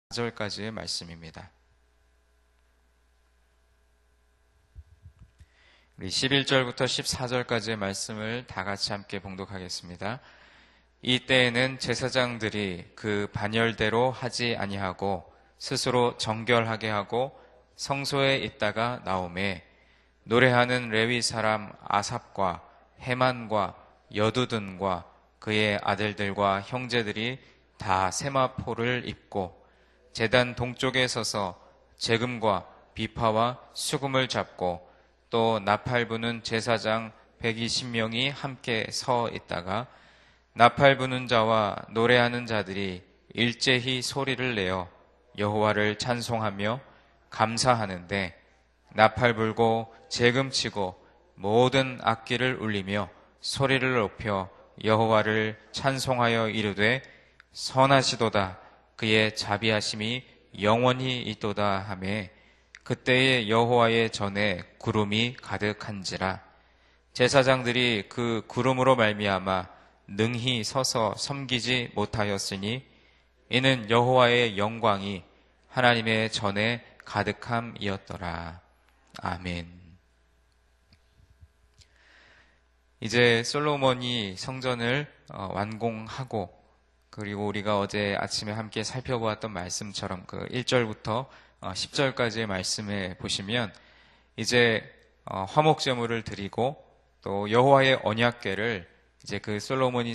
4절까지의 말씀입니다. 우리 11절부터 14절까지의 말씀을 다 같이 함께 봉독하겠습니다. 이때에는 제사장들이 그 반열대로 하지 아니하고 스스로 정결하게 하고 성소에 있다가 나오매 노래하는 레위 사람 아삽과 헤만과 여두둔과 그의 아들들과 형제들이 다 세마포를 입고 제단 동쪽에 서서 재금과 비파와 수금을 잡고 또 나팔 부는 제사장 120명이 함께 서 있다가 나팔 부는 자와 노래하는 자들이 일제히 소리를 내어 여호와를 찬송하며 감사하는데 나팔 불고 재금 치고 모든 악기를 울리며 소리를 높여 여호와를 찬송하여 이르되 선하시도다 그의 자비하심이 영원히 있도다 하매 그때에 여호와의 전에 구름이 가득한지라. 제사장들이 그 구름으로 말미암아 능히 서서 섬기지 못하였으니 이는 여호와의 영광이 하나님의 전에 가득함이었더라. 아멘. 이제 솔로몬이 성전을 완공하고 그리고 우리가 어제 아침에 함께 살펴보았던 말씀처럼 그 1절부터 10절까지의 말씀에 보시면 이제 화목제물을 드리고 또 여호와의 언약궤를 이제 그 솔로몬이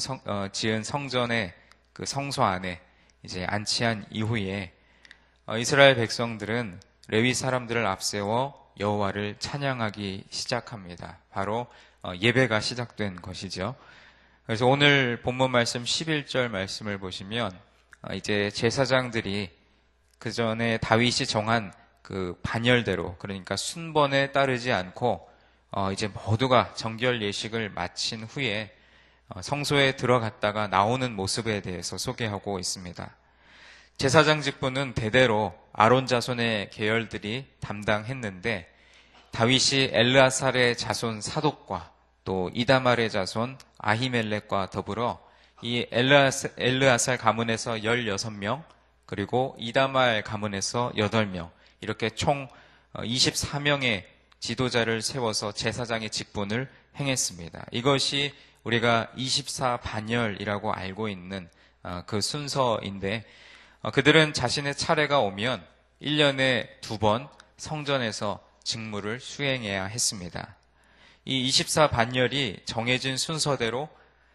지은 성전의 그 성소 안에 이제 안치한 이후에 이스라엘 백성들은 레위 사람들을 앞세워 여호와를 찬양하기 시작합니다. 바로 예배가 시작된 것이죠. 그래서 오늘 본문 말씀 11절 말씀을 보시면 이제 제사장들이 그 전에 다윗이 정한 그 반열대로 그러니까 순번에 따르지 않고 이제 모두가 정결 예식을 마친 후에 성소에 들어갔다가 나오는 모습에 대해서 소개하고 있습니다. 제사장 직분은 대대로 아론 자손의 계열들이 담당했는데 다윗이 엘르아살의 자손 사독과 또 이다말의 자손 아히멜렉과 더불어 이 엘르아살 가문에서 16명 그리고 이다말 가문에서 8명 이렇게 총 24명의 지도자를 세워서 제사장의 직분을 행했습니다. 이것이 우리가 24반열이라고 알고 있는 그 순서인데 그들은 자신의 차례가 오면 1년에 2번 성전에서 직무를 수행해야 했습니다. 이 24반열이 정해진 순서대로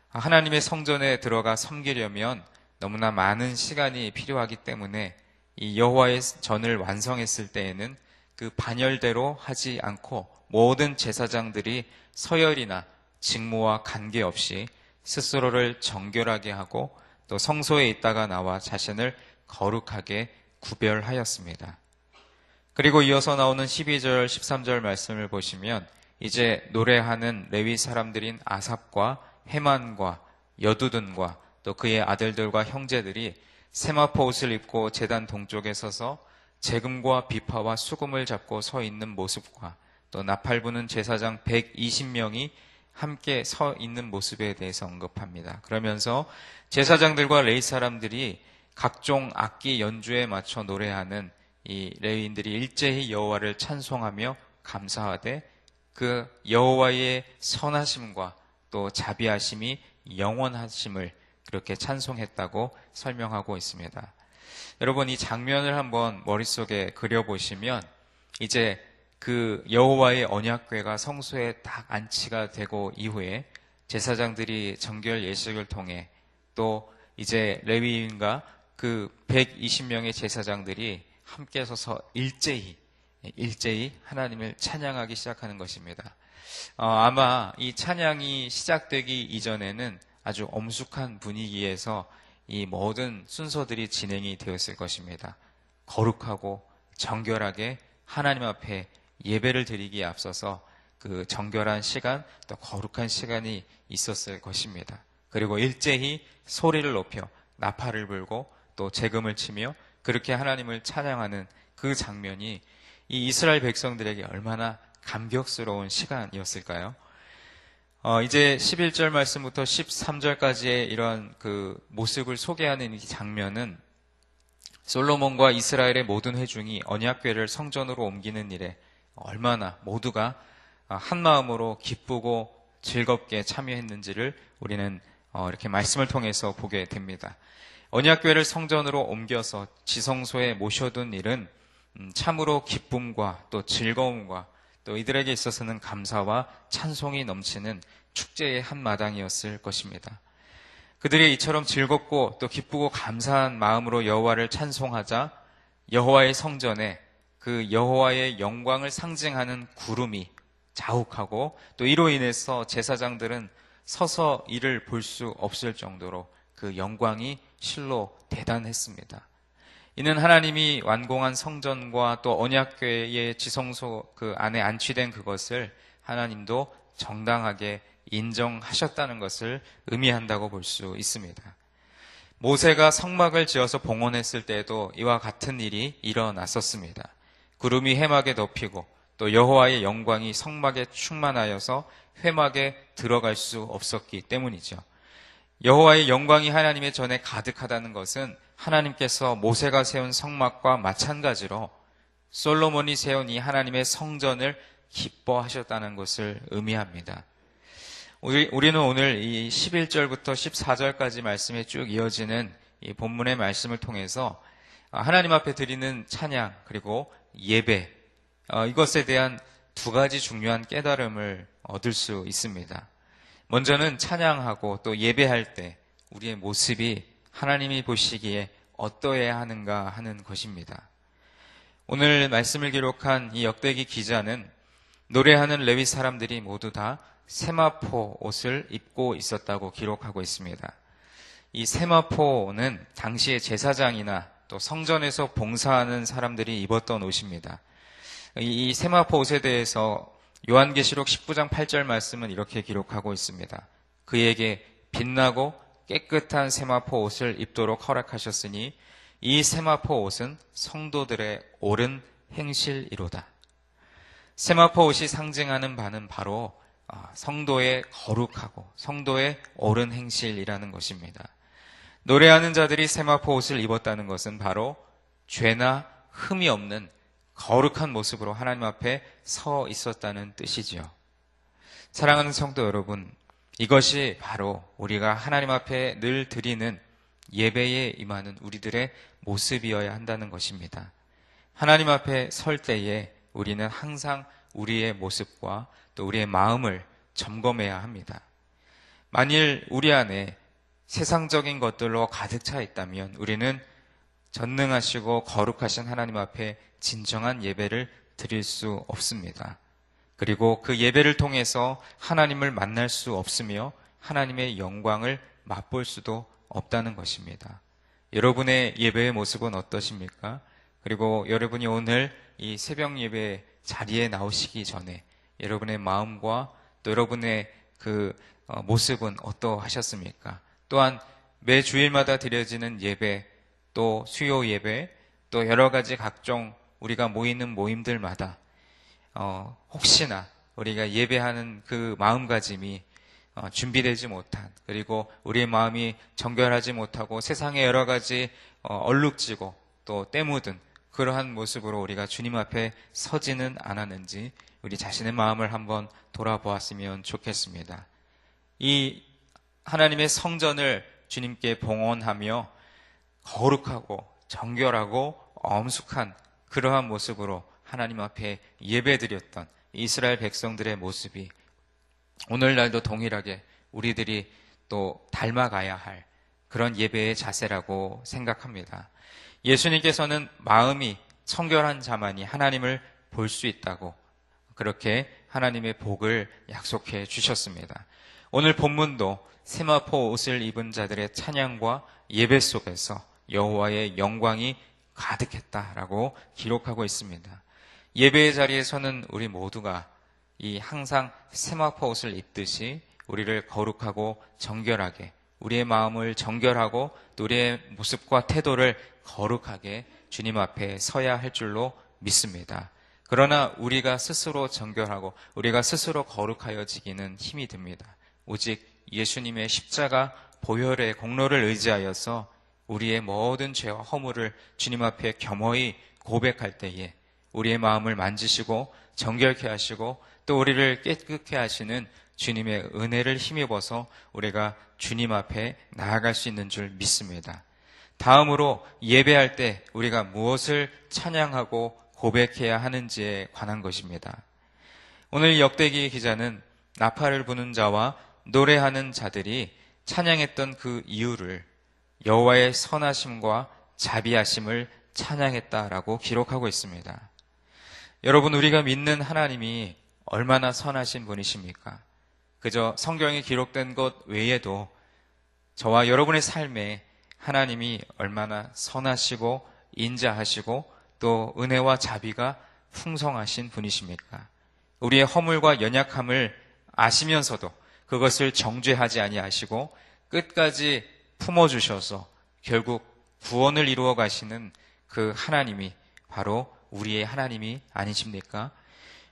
하나님의 성전에 들어가 섬기려면 너무나 많은 시간이 필요하기 때문에 이 여호와의 전을 완성했을 때에는 그 반열대로 하지 않고 모든 제사장들이 서열이나 직무와 관계없이 스스로를 정결하게 하고 또 성소에 있다가 나와 자신을 거룩하게 구별하였습니다. 그리고 이어서 나오는 12절, 13절 말씀을 보시면 이제 노래하는 레위 사람들인 아삽과 헤만과 여두둔과 또 그의 아들들과 형제들이 세마포 옷을 입고 제단 동쪽에 서서 재금과 비파와 수금을 잡고 서 있는 모습과 또 나팔 부는 제사장 120명이 함께 서 있는 모습에 대해서 언급합니다. 그러면서 제사장들과 레위 사람들이 각종 악기 연주에 맞춰 노래하는 이 레위인들이 일제히 여호와를 찬송하며 감사하되 그 여호와의 선하심과 또 자비하심이 영원하심을 그렇게 찬송했다고 설명하고 있습니다. 여러분 이 장면을 한번 머릿속에 그려보시면 이제 그 여호와의 언약궤가 성소에 딱 안치가 되고 이후에 제사장들이 정결 예식을 통해 또 이제 레위인과 그 120명의 제사장들이 함께 서서 일제히 하나님을 찬양하기 시작하는 것입니다. 아마 이 찬양이 시작되기 이전에는 아주 엄숙한 분위기에서 이 모든 순서들이 진행이 되었을 것입니다. 거룩하고 정결하게 하나님 앞에 예배를 드리기에 앞서서 그 정결한 시간 또 거룩한 시간이 있었을 것입니다. 그리고 일제히 소리를 높여 나팔을 불고 또 재금을 치며 그렇게 하나님을 찬양하는 그 장면이 이 이스라엘 백성들에게 얼마나 감격스러운 시간이었을까요? 이제 11절 말씀부터 13절까지의 이런 그 모습을 소개하는 이 장면은 솔로몬과 이스라엘의 모든 회중이 언약궤를 성전으로 옮기는 일에 얼마나 모두가 한 마음으로 기쁘고 즐겁게 참여했는지를 우리는 이렇게 말씀을 통해서 보게 됩니다. 언약궤를 성전으로 옮겨서 지성소에 모셔둔 일은 참으로 기쁨과 또 즐거움과 또 이들에게 있어서는 감사와 찬송이 넘치는 축제의 한마당이었을 것입니다. 그들이 이처럼 즐겁고 또 기쁘고 감사한 마음으로 여호와를 찬송하자 여호와의 성전에 그 여호와의 영광을 상징하는 구름이 자욱하고 또 이로 인해서 제사장들은 서서 이를 볼 수 없을 정도로 그 영광이 실로 대단했습니다. 이는 하나님이 완공한 성전과 또 언약궤의 지성소 그 안에 안치된 그것을 하나님도 정당하게 인정하셨다는 것을 의미한다고 볼 수 있습니다. 모세가 성막을 지어서 봉헌했을 때에도 이와 같은 일이 일어났었습니다. 구름이 회막에 덮이고 또 여호와의 영광이 성막에 충만하여서 회막에 들어갈 수 없었기 때문이죠. 여호와의 영광이 하나님의 전에 가득하다는 것은 하나님께서 모세가 세운 성막과 마찬가지로 솔로몬이 세운 이 하나님의 성전을 기뻐하셨다는 것을 의미합니다. 우리는 오늘 이 11절부터 14절까지 말씀에 쭉 이어지는 이 본문의 말씀을 통해서 하나님 앞에 드리는 찬양 그리고 예배 이것에 대한 두 가지 중요한 깨달음을 얻을 수 있습니다. 먼저는 찬양하고 또 예배할 때 우리의 모습이 하나님이 보시기에 어떠해야 하는가 하는 것입니다. 오늘 말씀을 기록한 이 역대기 기자는 노래하는 레위 사람들이 모두 다 세마포 옷을 입고 있었다고 기록하고 있습니다. 이 세마포는 당시의 제사장이나 또 성전에서 봉사하는 사람들이 입었던 옷입니다. 이 세마포 옷에 대해서 요한계시록 19장 8절 말씀은 이렇게 기록하고 있습니다. 그에게 빛나고 깨끗한 세마포 옷을 입도록 허락하셨으니 이 세마포 옷은 성도들의 옳은 행실이로다. 세마포 옷이 상징하는 바는 바로 성도의 거룩하고 성도의 옳은 행실이라는 것입니다. 노래하는 자들이 세마포 옷을 입었다는 것은 바로 죄나 흠이 없는 거룩한 모습으로 하나님 앞에 서 있었다는 뜻이지요. 사랑하는 성도 여러분, 이것이 바로 우리가 하나님 앞에 늘 드리는 예배에 임하는 우리들의 모습이어야 한다는 것입니다. 하나님 앞에 설 때에 우리는 항상 우리의 모습과 또 우리의 마음을 점검해야 합니다. 만일 우리 안에 세상적인 것들로 가득 차 있다면 우리는 전능하시고 거룩하신 하나님 앞에 진정한 예배를 드릴 수 없습니다. 그리고 그 예배를 통해서 하나님을 만날 수 없으며 하나님의 영광을 맛볼 수도 없다는 것입니다. 여러분의 예배의 모습은 어떠십니까? 그리고 여러분이 오늘 이 새벽 예배 자리에 나오시기 전에 여러분의 마음과 또 여러분의 그 모습은 어떠하셨습니까? 또한 매 주일마다 드려지는 예배, 또 수요 예배, 또 여러 가지 각종 우리가 모이는 모임들마다 혹시나 우리가 예배하는 그 마음가짐이 준비되지 못한, 그리고 우리의 마음이 정결하지 못하고 세상에 여러 가지 얼룩지고 또 때묻은 그러한 모습으로 우리가 주님 앞에 서지는 않았는지 우리 자신의 마음을 한번 돌아보았으면 좋겠습니다. 이 하나님의 성전을 주님께 봉헌하며 거룩하고 정결하고 엄숙한 그러한 모습으로 하나님 앞에 예배드렸던 이스라엘 백성들의 모습이 오늘날도 동일하게 우리들이 또 닮아가야 할 그런 예배의 자세라고 생각합니다. 예수님께서는 마음이 청결한 자만이 하나님을 볼 수 있다고 그렇게 하나님의 복을 약속해 주셨습니다. 오늘 본문도 세마포 옷을 입은 자들의 찬양과 예배 속에서 여호와의 영광이 가득했다라고 기록하고 있습니다. 예배의 자리에서는 우리 모두가 이 항상 세마포 옷을 입듯이 우리를 거룩하고 정결하게, 우리의 마음을 정결하고 또 우리의 모습과 태도를 거룩하게 주님 앞에 서야 할 줄로 믿습니다. 그러나 우리가 스스로 정결하고 우리가 스스로 거룩하여지기는 힘이 듭니다. 오직 예수님의 십자가 보혈의 공로를 의지하여서 우리의 모든 죄와 허물을 주님 앞에 겸허히 고백할 때에 우리의 마음을 만지시고 정결케 하시고 또 우리를 깨끗게 하시는 주님의 은혜를 힘입어서 우리가 주님 앞에 나아갈 수 있는 줄 믿습니다. 다음으로 예배할 때 우리가 무엇을 찬양하고 고백해야 하는지에 관한 것입니다. 오늘 역대기 기자는 나팔을 부는 자와 노래하는 자들이 찬양했던 그 이유를 여호와의 선하심과 자비하심을 찬양했다라고 기록하고 있습니다. 여러분, 우리가 믿는 하나님이 얼마나 선하신 분이십니까? 그저 성경에 기록된 것 외에도 저와 여러분의 삶에 하나님이 얼마나 선하시고 인자하시고 또 은혜와 자비가 풍성하신 분이십니까? 우리의 허물과 연약함을 아시면서도 그것을 정죄하지 아니하시고 끝까지 품어주셔서 결국 구원을 이루어 가시는 그 하나님이 바로 우리의 하나님이 아니십니까?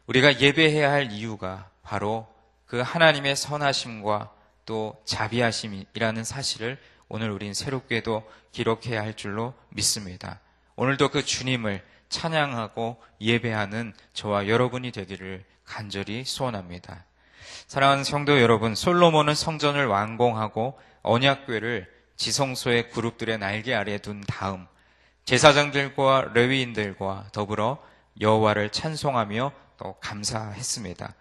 우리가 예배해야 할 이유가 바로 그 하나님의 선하심과 또 자비하심이라는 사실을 오늘 우린 새롭게도 기록해야 할 줄로 믿습니다. 오늘도 그 주님을 찬양하고 예배하는 저와 여러분이 되기를 간절히 소원합니다. 사랑하는 성도 여러분, 솔로몬은 성전을 완공하고 언약궤를 지성소의 그룹들의 날개 아래에 둔 다음 제사장들과 레위인들과 더불어 여호와를 찬송하며 또 감사했습니다.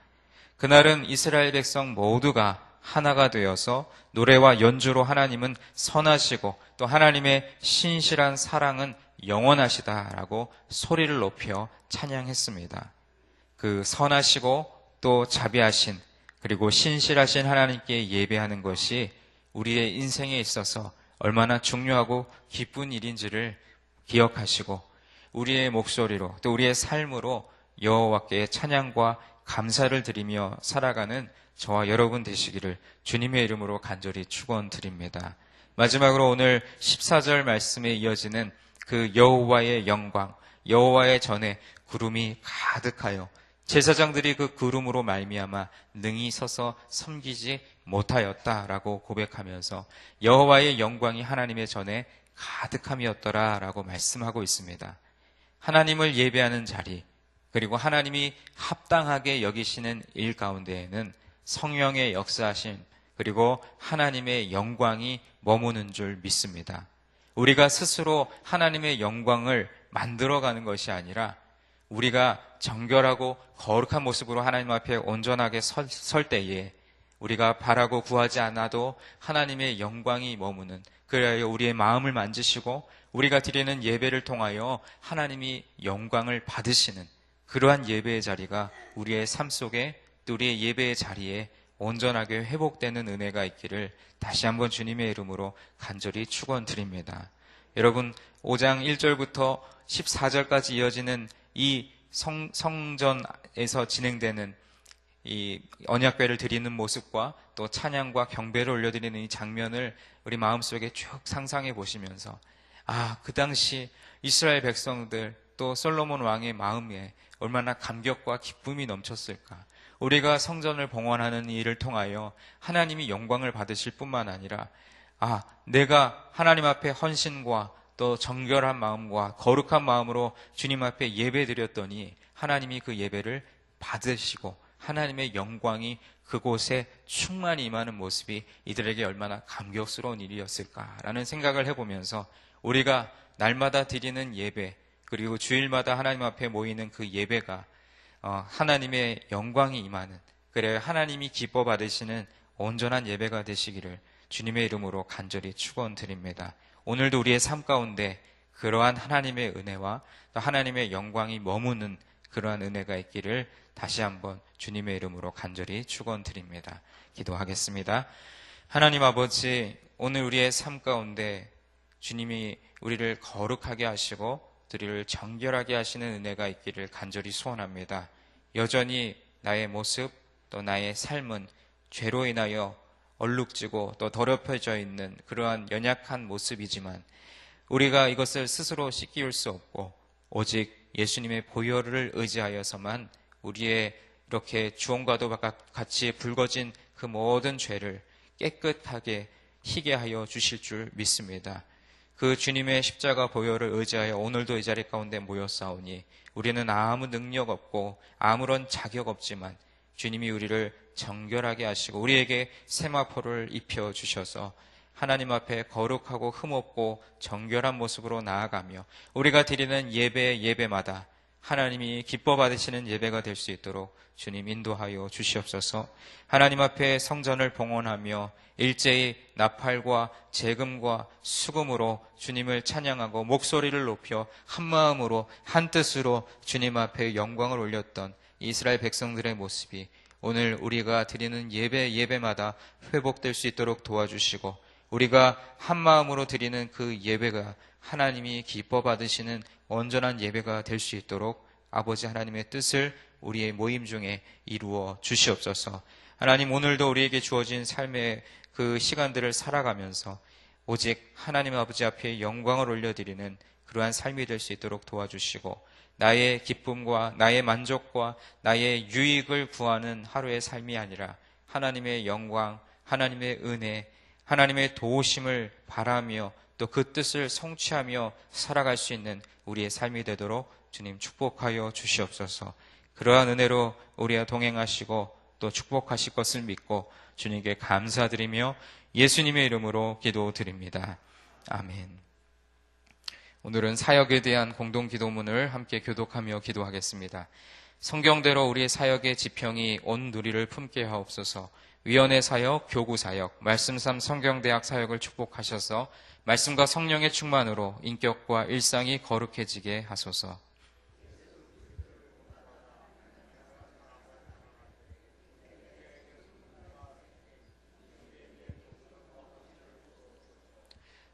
그날은 이스라엘 백성 모두가 하나가 되어서 노래와 연주로 하나님은 선하시고 또 하나님의 신실한 사랑은 영원하시다라고 소리를 높여 찬양했습니다. 그 선하시고 또 자비하신 그리고 신실하신 하나님께 예배하는 것이 우리의 인생에 있어서 얼마나 중요하고 기쁜 일인지를 기억하시고 우리의 목소리로 또 우리의 삶으로 여호와께 찬양과 감사를 드리며 살아가는 저와 여러분 되시기를 주님의 이름으로 간절히 축원드립니다. 마지막으로 오늘 14절 말씀에 이어지는 그 여호와의 영광, 여호와의 전에 구름이 가득하여 제사장들이 그 구름으로 말미암아 능히 서서 섬기지 못하였다라고 고백하면서 여호와의 영광이 하나님의 전에 가득함이었더라라고 말씀하고 있습니다. 하나님을 예배하는 자리 그리고 하나님이 합당하게 여기시는 일 가운데에는 성령의 역사하심 그리고 하나님의 영광이 머무는 줄 믿습니다. 우리가 스스로 하나님의 영광을 만들어가는 것이 아니라 우리가 정결하고 거룩한 모습으로 하나님 앞에 온전하게 설 때에 우리가 바라고 구하지 않아도 하나님의 영광이 머무는 그래야 우리의 마음을 만지시고 우리가 드리는 예배를 통하여 하나님이 영광을 받으시는 그러한 예배의 자리가 우리의 삶 속에 또 우리의 예배의 자리에 온전하게 회복되는 은혜가 있기를 다시 한번 주님의 이름으로 간절히 축원드립니다. 여러분 5장 1절부터 14절까지 이어지는 이 성전에서 진행되는 이 언약궤를 드리는 모습과 또 찬양과 경배를 올려드리는 이 장면을 우리 마음속에 쭉 상상해 보시면서 그 당시 이스라엘 백성들 또 솔로몬 왕의 마음에 얼마나 감격과 기쁨이 넘쳤을까. 우리가 성전을 봉헌하는 일을 통하여 하나님이 영광을 받으실 뿐만 아니라 내가 하나님 앞에 헌신과 또 정결한 마음과 거룩한 마음으로 주님 앞에 예배드렸더니 하나님이 그 예배를 받으시고 하나님의 영광이 그곳에 충만히 임하는 모습이 이들에게 얼마나 감격스러운 일이었을까라는 생각을 해보면서 우리가 날마다 드리는 예배 그리고 주일마다 하나님 앞에 모이는 그 예배가 하나님의 영광이 임하는 그래야 하나님이 기뻐 받으시는 온전한 예배가 되시기를 주님의 이름으로 간절히 축원드립니다. 오늘도 우리의 삶 가운데 그러한 하나님의 은혜와 또 하나님의 영광이 머무는 그러한 은혜가 있기를 다시 한번 주님의 이름으로 간절히 축원드립니다. 기도하겠습니다. 하나님 아버지, 오늘 우리의 삶 가운데 주님이 우리를 거룩하게 하시고 우리를 정결하게 하시는 은혜가 있기를 간절히 소원합니다. 여전히 나의 모습 또 나의 삶은 죄로 인하여 얼룩지고 또 더럽혀져 있는 그러한 연약한 모습이지만 우리가 이것을 스스로 씻기울 수 없고 오직 예수님의 보혈을 의지하여서만 우리의 이렇게 주홍과도 같이 붉어진 그 모든 죄를 깨끗하게 희게 하여 주실 줄 믿습니다. 그 주님의 십자가 보혈을 의지하여 오늘도 이 자리 가운데 모였사오니 우리는 아무 능력 없고 아무런 자격 없지만 주님이 우리를 정결하게 하시고 우리에게 세마포를 입혀주셔서 하나님 앞에 거룩하고 흠없고 정결한 모습으로 나아가며 우리가 드리는 예배마다 하나님이 기뻐 받으시는 예배가 될 수 있도록 주님 인도하여 주시옵소서. 하나님 앞에 성전을 봉헌하며 일제히 나팔과 재금과 수금으로 주님을 찬양하고 목소리를 높여 한 마음으로 한 뜻으로 주님 앞에 영광을 올렸던 이스라엘 백성들의 모습이 오늘 우리가 드리는 예배마다 회복될 수 있도록 도와주시고 우리가 한 마음으로 드리는 그 예배가 하나님이 기뻐 받으시는 온전한 예배가 될 수 있도록 아버지 하나님의 뜻을 우리의 모임 중에 이루어 주시옵소서. 하나님, 오늘도 우리에게 주어진 삶의 그 시간들을 살아가면서 오직 하나님 아버지 앞에 영광을 올려드리는 그러한 삶이 될 수 있도록 도와주시고 나의 기쁨과 나의 만족과 나의 유익을 구하는 하루의 삶이 아니라 하나님의 영광, 하나님의 은혜, 하나님의 도우심을 바라며 또 그 뜻을 성취하며 살아갈 수 있는 우리의 삶이 되도록 주님 축복하여 주시옵소서. 그러한 은혜로 우리와 동행하시고 또 축복하실 것을 믿고 주님께 감사드리며 예수님의 이름으로 기도드립니다. 아멘. 오늘은 사역에 대한 공동기도문을 함께 교독하며 기도하겠습니다. 성경대로 우리의 사역의 지평이 온 누리를 품게 하옵소서. 위원회 사역, 교구 사역, 말씀삼 성경대학 사역을 축복하셔서 말씀과 성령의 충만으로 인격과 일상이 거룩해지게 하소서.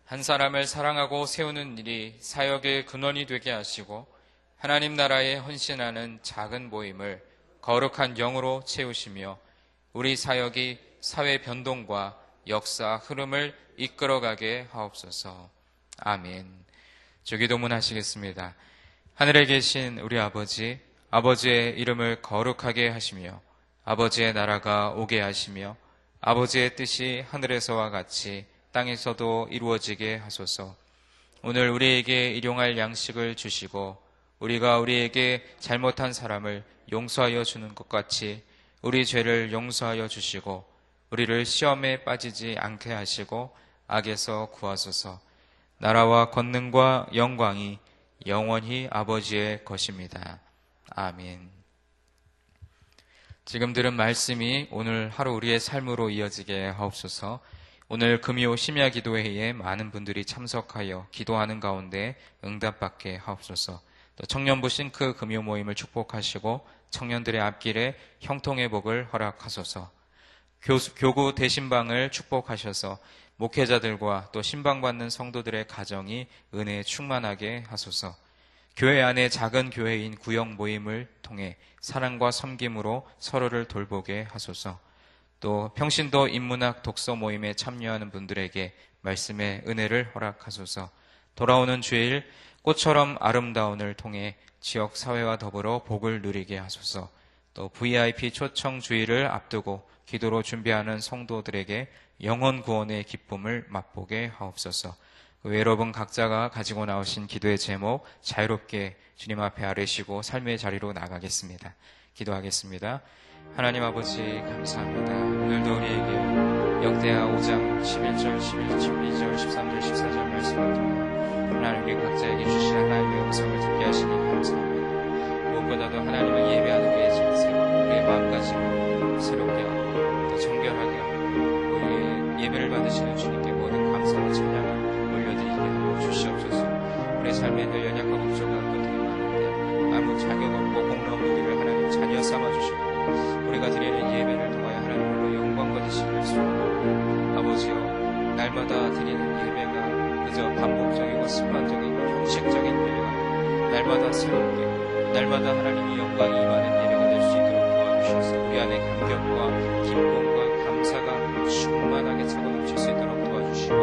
한 사람을 사랑하고 세우는 일이 사역의 근원이 되게 하시고 하나님 나라에 헌신하는 작은 모임을 거룩한 영으로 채우시며 우리 사역이 사회 변동과 역사 흐름을 이끌어가게 하옵소서. 아멘. 주기도문 하시겠습니다. 하늘에 계신 우리 아버지, 아버지의 이름을 거룩하게 하시며 아버지의 나라가 오게 하시며 아버지의 뜻이 하늘에서와 같이 땅에서도 이루어지게 하소서. 오늘 우리에게 일용할 양식을 주시고 우리가 우리에게 잘못한 사람을 용서하여 주는 것 같이 우리 죄를 용서하여 주시고 우리를 시험에 빠지지 않게 하시고 악에서 구하소서. 나라와 권능과 영광이 영원히 아버지의 것입니다. 아멘. 지금 들은 말씀이 오늘 하루 우리의 삶으로 이어지게 하옵소서. 오늘 금요 심야 기도회에 많은 분들이 참석하여 기도하는 가운데 응답받게 하옵소서. 또 청년부 싱크 금요 모임을 축복하시고 청년들의 앞길에 형통의 복을 허락하소서. 교구 대신방을 축복하셔서 목회자들과 또 신방받는 성도들의 가정이 은혜에 충만하게 하소서. 교회 안에 작은 교회인 구역 모임을 통해 사랑과 섬김으로 서로를 돌보게 하소서. 또 평신도 인문학 독서 모임에 참여하는 분들에게 말씀의 은혜를 허락하소서. 돌아오는 주일 꽃처럼 아름다운을 통해 지역 사회와 더불어 복을 누리게 하소서. 또 VIP 초청 주일을 앞두고 기도로 준비하는 성도들에게 영혼 구원의 기쁨을 맛보게 하옵소서. 여러분 각자가 가지고 나오신 기도의 제목 자유롭게 주님 앞에 아뢰시고 삶의 자리로 나가겠습니다. 기도하겠습니다. 하나님 아버지 감사합니다. 오늘도 우리에게 역대하 5장 11절, 12절, 13절, 14절 말씀을 통해 하나님 우리 각자에게 주신 하나님의 음성을 듣게 하시니 감사합니다. 무엇보다도 하나님을 예배하는 우리의 진세와 우리의 마음가짐을 새롭게 하고 또 정결하게 하고 우리의 예배를 받으시는 주님께 모든 감사와 찬양을 올려드리게 하고 주시옵소서. 우리의 삶에도 연약하고 부족한 것들이 많은데 아무 자격 없고 공로 없는 우리를 하나님 자녀 삼아주시고 우리가 드리는 예배를 통하여 하나님으로 영광 받으시길 소원합니다. 아버지여, 날마다 드리는 예배가 그저 반복적이고 습관적이고 형식적인 예배가 아니라 날마다 새롭게 날마다 하나님의 영광이 임하는 예배가 될 수 있도록 도와주셔서 우리 안에 감격과 기쁨과 감사가 충만하게 차고 넘칠 수 있도록 도와주시고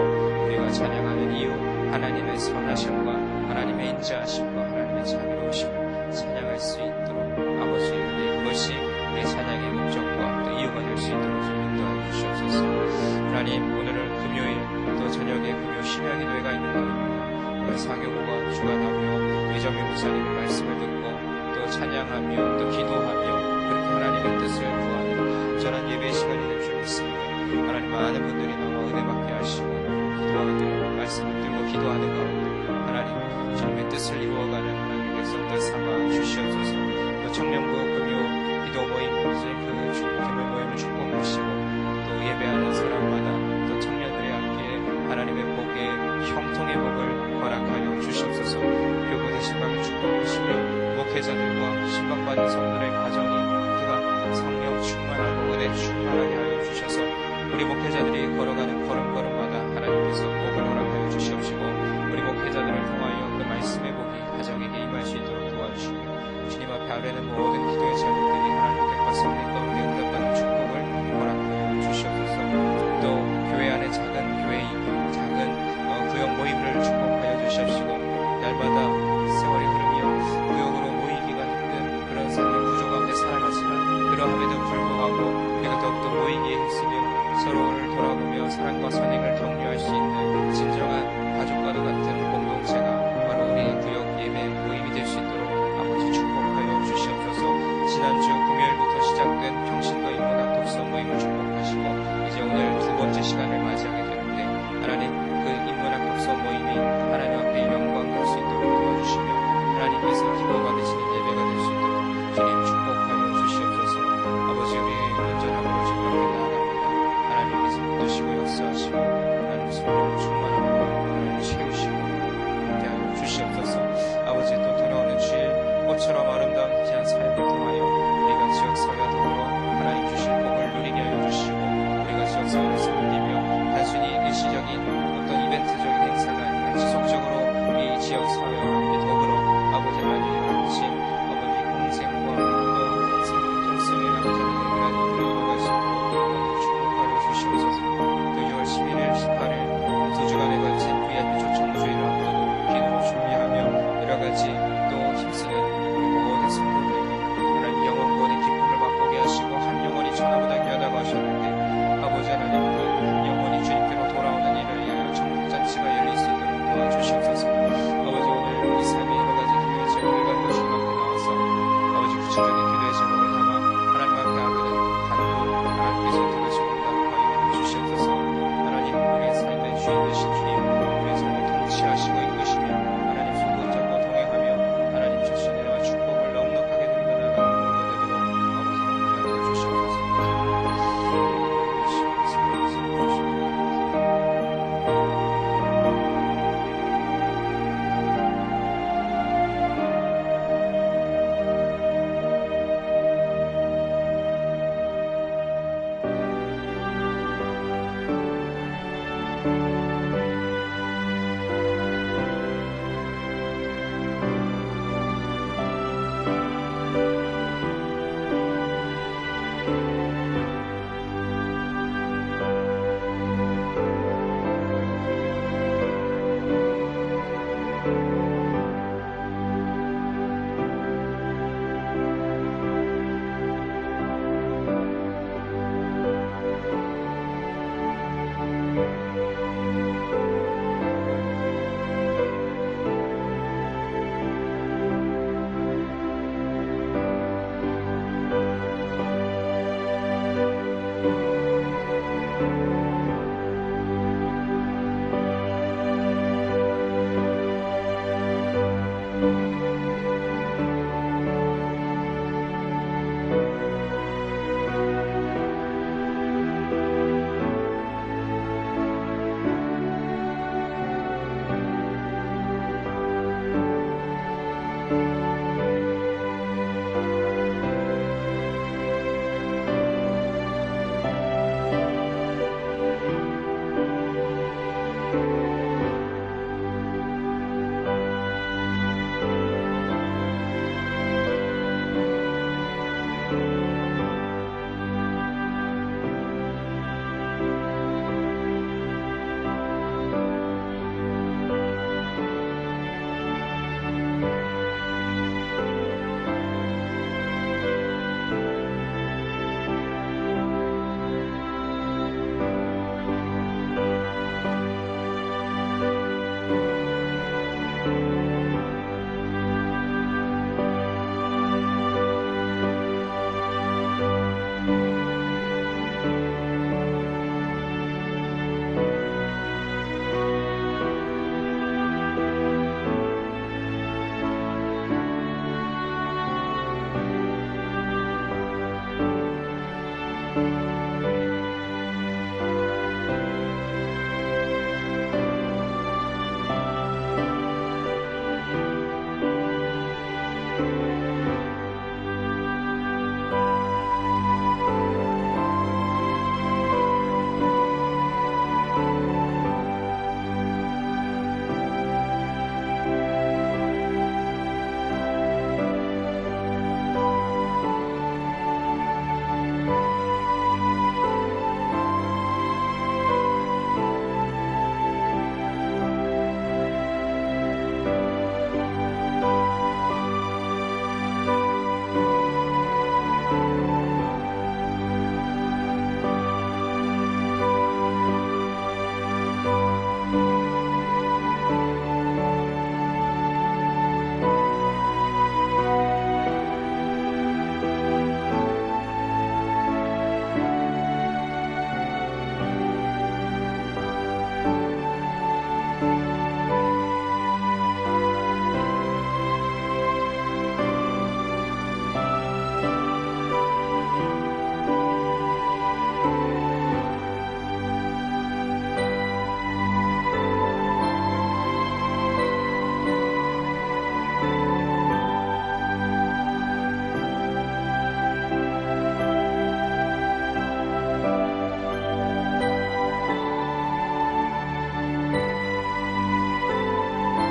우리가 찬양하는 이유 하나님의 선하심과 하나님의 인자하심과 하나님의 자비로우심을 찬양할 수 있도록 아버지 그것이 우리 찬양의 목적과 또 이유가 될 수 있도록 인도하여 주시옵소서. 하나님 오늘은 금요일 또 저녁에 금요 심야 기도회가 있는 가운데 하나님의 말씀을 듣고 또 찬양하며 또 기도하며 그렇게 하나님의 뜻을 구하는 온전한 예배의 시간이 될 줄 믿습니다. 하나님, 많은 분들이 나와 은혜 받게 하시고 기도하는 말씀을 들고 기도하는 가운데 하나님 주님의 뜻을 이루어가는 하나님의 백성들 삼아 주시옵소서. 또 청년부 금요 기도 모임 이제 그 금요 모임을 축복하시고 또 예배하는 사람마다 또 청년들의 앞에 하나님의 복의 형통의 복을 허락하여 주시옵소서. 교부 신방을 축복하시며 목회자들과 신방받은 성도의 가정이 그가 성령 충만하고 은혜 충만하게 하여 주셔서 우리 목회자들이 걸어가는 걸음걸음마다 하나님께서 복을 허락하여 주시옵시고 우리 목회자들을 통하여 그 말씀의 복이 가정에게 임할 수 있도록 도와주시며 주님 앞에 아뢰는 모든 기도의 제목들이 하나님께 컸습니다.